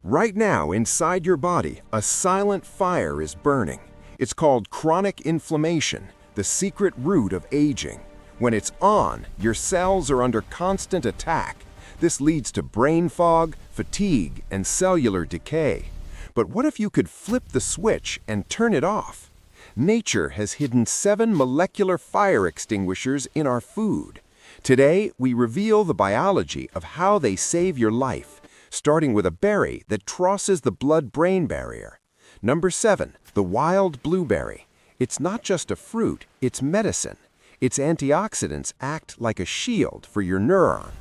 Right now, inside your body, a silent fire is burning. It's called chronic inflammation, the secret root of aging. When it's on, your cells are under constant attack. This leads to brain fog, fatigue, and cellular decay. But what if you could flip the switch and turn it off? Nature has hidden 7 molecular fire extinguishers in our food. Today, we reveal the biology of how they save your life, starting with a berry that crosses the blood-brain barrier. Number 7, the wild blueberry. It's not just a fruit, it's medicine. Its antioxidants act like a shield for your neuron.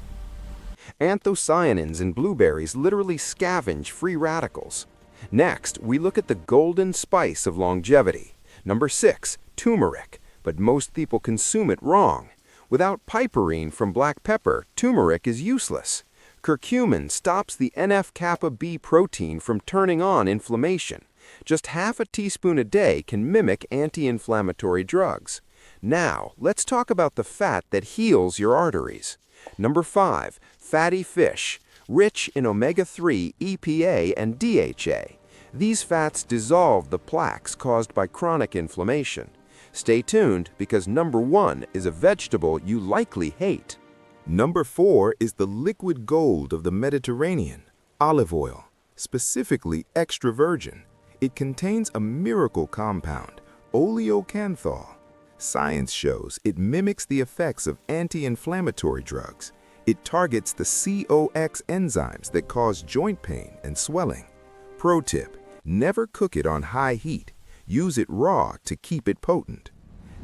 Anthocyanins in blueberries literally scavenge free radicals. Next, we look at the golden spice of longevity. Number 6, turmeric, but most people consume it wrong. Without piperine from black pepper, turmeric is useless. Curcumin stops the NF-kappa B protein from turning on inflammation. Just half a teaspoon a day can mimic anti-inflammatory drugs. Now, let's talk about the fat that heals your arteries. Number 5, fatty fish, rich in omega-3, EPA, and DHA. These fats dissolve the plaques caused by chronic inflammation. Stay tuned because number 1 is a vegetable you likely hate. Number 4 is the liquid gold of the Mediterranean, olive oil, specifically extra virgin. It contains a miracle compound, oleocanthal. Science shows it mimics the effects of anti-inflammatory drugs. It targets the COX enzymes that cause joint pain and swelling. Pro tip, never cook it on high heat. Use it raw to keep it potent.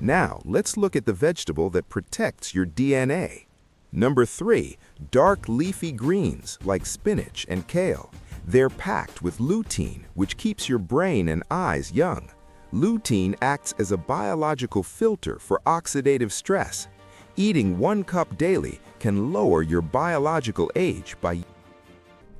Now, let's look at the vegetable that protects your DNA. Number 3, dark leafy greens like spinach and kale. They're packed with lutein, which keeps your brain and eyes young. Lutein acts as a biological filter for oxidative stress. Eating 1 cup daily can lower your biological age by...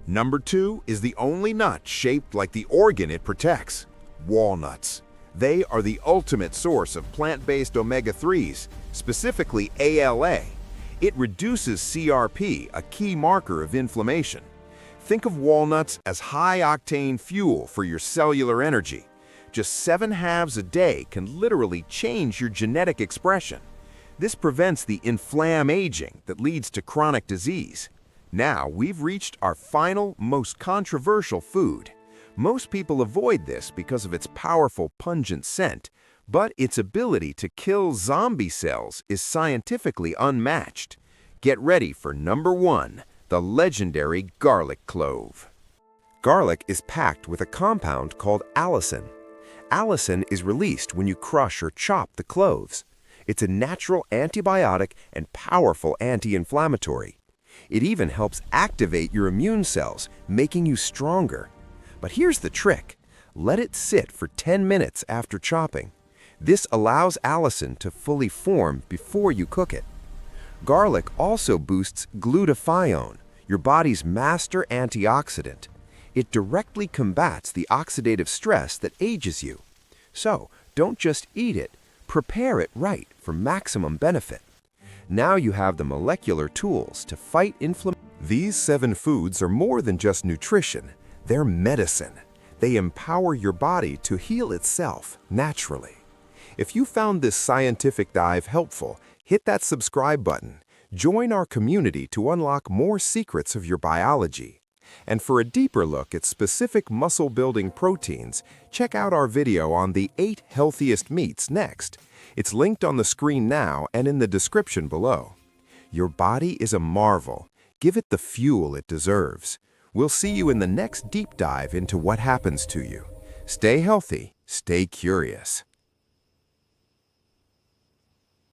Number 2 is the only nut shaped like the organ it protects, walnuts. They are the ultimate source of plant-based omega-3s, specifically ALA. It reduces CRP, a key marker of inflammation. Think of walnuts as high-octane fuel for your cellular energy. Just 7 halves a day can literally change your genetic expression. This prevents the inflammaging that leads to chronic disease. Now, we've reached our final, most controversial food. Most people avoid this because of its powerful, pungent scent, but its ability to kill zombie cells is scientifically unmatched. Get ready for number 1, the legendary garlic clove. Garlic is packed with a compound called allicin. Allicin is released when you crush or chop the cloves. It's a natural antibiotic and powerful anti-inflammatory. It even helps activate your immune cells, making you stronger. But here's the trick. Let it sit for 10 minutes after chopping. This allows allicin to fully form before you cook it. Garlic also boosts glutathione, your body's master antioxidant. It directly combats the oxidative stress that ages you. So, don't just eat it, prepare it right for maximum benefit. Now you have the molecular tools to fight inflammation. These 7 foods are more than just nutrition. They're medicine. They empower your body to heal itself naturally. If you found this scientific dive helpful, hit that subscribe button. Join our community to unlock more secrets of your biology. And for a deeper look at specific muscle-building proteins, check out our video on the 8 healthiest meats next. It's linked on the screen now and in the description below. Your body is a marvel. Give it the fuel it deserves. We'll see you in the next deep dive into what happens to you. Stay healthy, stay curious.